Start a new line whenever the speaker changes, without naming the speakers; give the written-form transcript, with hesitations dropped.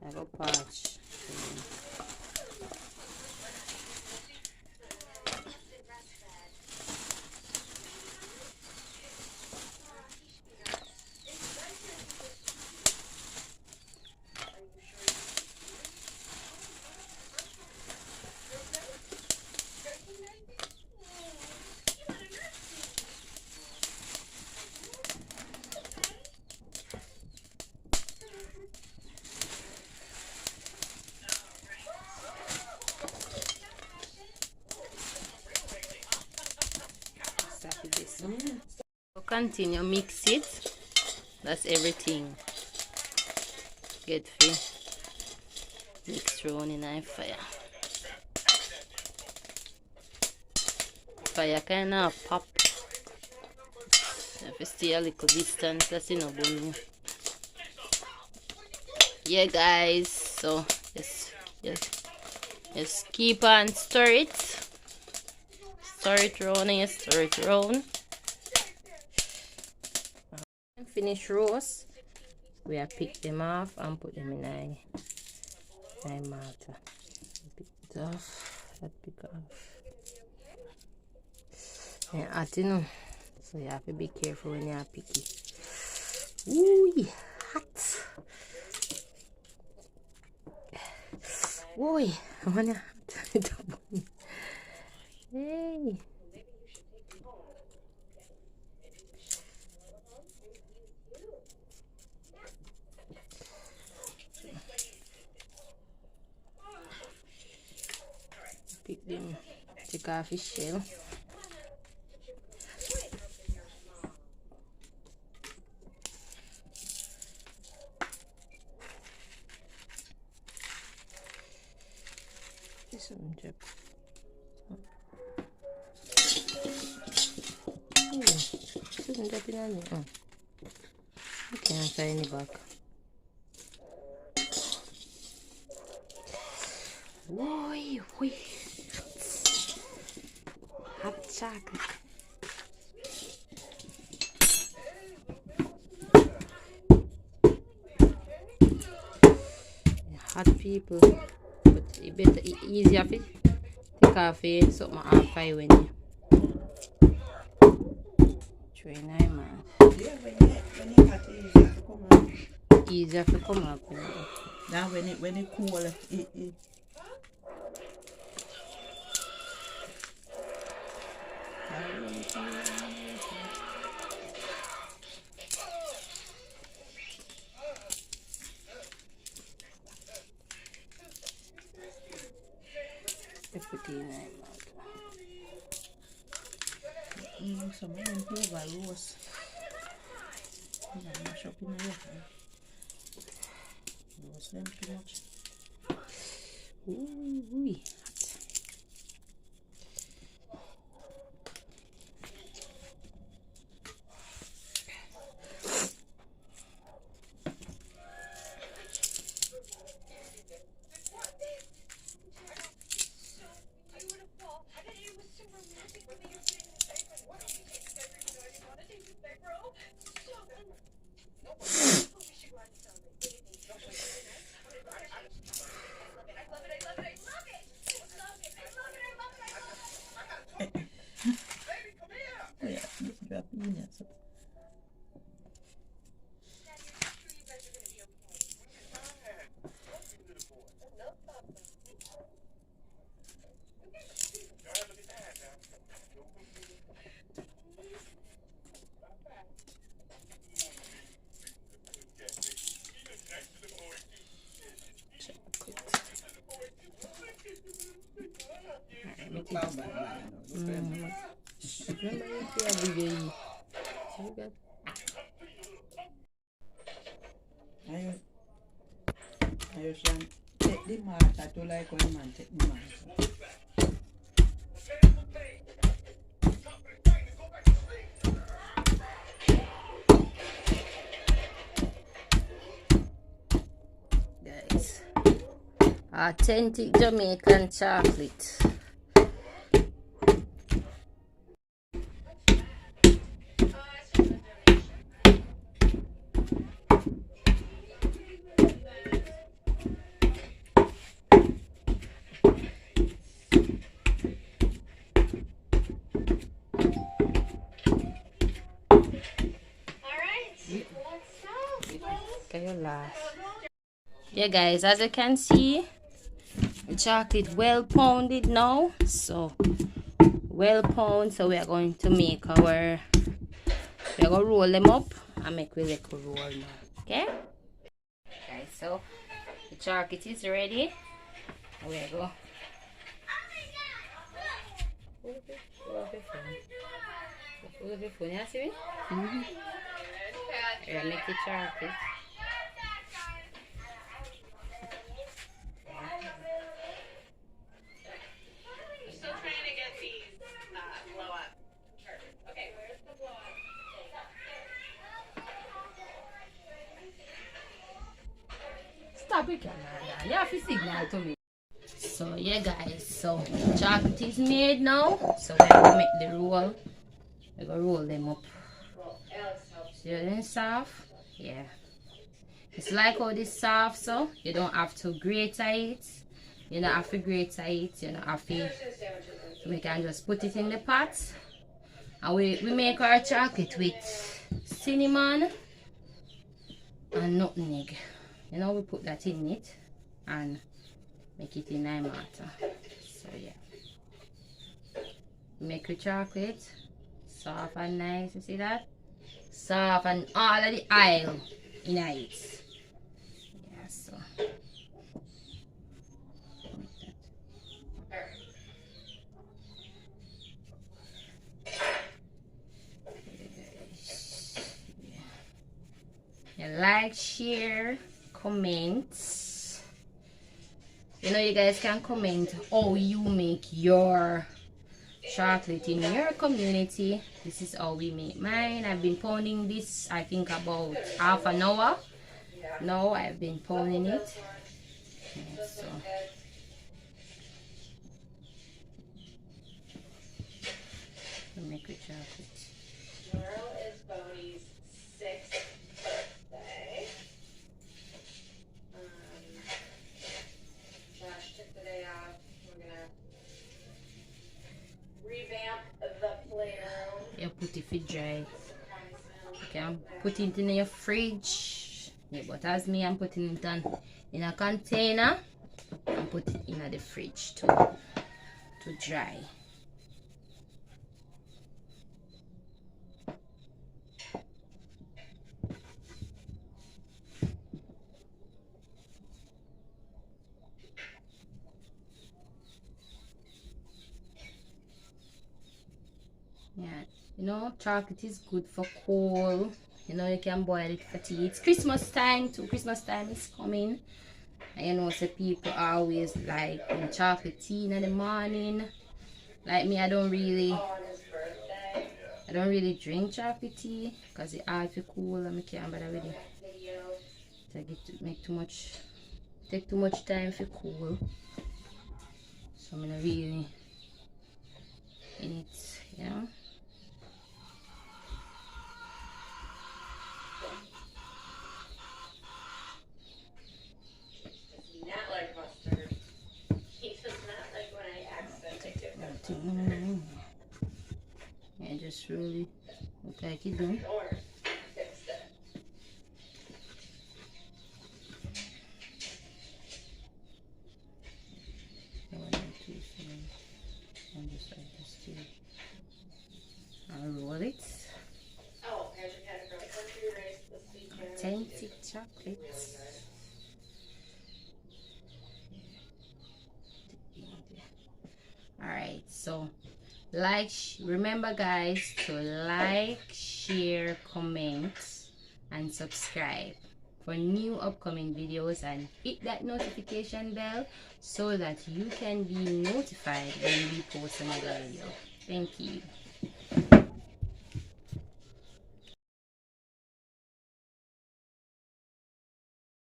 I go patch. Continue mix it. That's everything. Get free. Mix round in a fire. Fire kind of pop. If you stay a little distance, that's enough. Yeah, guys. So just keep on stir it. Stir it round and stir it round. Finish roast, we have pick them off and put them in a mortar. Pick it off, that pick off. And hot, you know, so you have to be careful when you are picking. Ooh, hot. Ooh, I wanna turn it up. Hey. Pick them, take off his shell. This one drop. Oh, this one dropping on me. Oh, I can't find it back. Oi, oi. Hot chocolate. Hot people, but it better easier to take off something half fire when you try 9 man.
Yeah, when it hot, easier to come out.
Easier to come up.
Now when it cool, it
put in
some of them flavor roast. Mash up in the roast them too much.
Ooh,
I shall take the marker to like when man take the marker.
guys, authentic Jamaican chocolate. Can you laugh? Yeah, guys, as you can see, the chocolate well pounded now. So well pound. So we are going to make our. We are gonna roll them up and make we little roll now. Okay. Guys, so the chocolate is ready. We are go. Full of your phone, you see me? Yeah, make the chocolate.
Still trying to get these blow up. Okay, where's the blow up?
Stop it, camera. You have to signal to me. So yeah, guys. So chocolate is made now. So we're gonna make the roll. We're gonna roll them up. See them soft? Yeah. It's like how this soft, so you don't have to grate it. You don't have to grate it. You don't have to. We can just put it in the pot. And we make our chocolate with cinnamon and nutmeg. You know, we put that in it and make it in a mortar. So yeah. Make your chocolate soft and nice. You see that? Soft and all of the oil in it. Yeah, so. Yeah, like, share, comment. You know, you guys can comment how you make your chocolate in your community. This is how we make mine. I've been pounding this, I think, about half an hour. Now I've been pounding it. Yeah, so. Make your chocolate.
Tomorrow is Bonnie's 6th birthday. Josh took the day off. We're gonna revamp the playroom.
Yeah, put it for dry. Okay, I'm putting it in your fridge. Yeah, but as me, I'm putting it in a container and put it in the fridge to dry. Yeah, you know, chocolate is good for cold. You know, you can boil it for tea. It's Christmas time too. Christmas time is coming. And you know, so people always like chocolate tea in the morning. Like me, I don't really drink chocolate tea because it all feel cool and I can't bother with it. Take too much time for cool. So I'm not really in it, you know.
Not like mustard. He does not like when I accidentally do it.
Yeah, just really look like you do.
Or fixed it.
And just like this too. I'll roll it.
Oh, here's your category. Country rice, the sweet carrot.
Authentic chocolate. Alright, so remember guys to like, share, comment and subscribe for new upcoming videos and hit that notification bell so that you can be notified when we post another video. Thank you.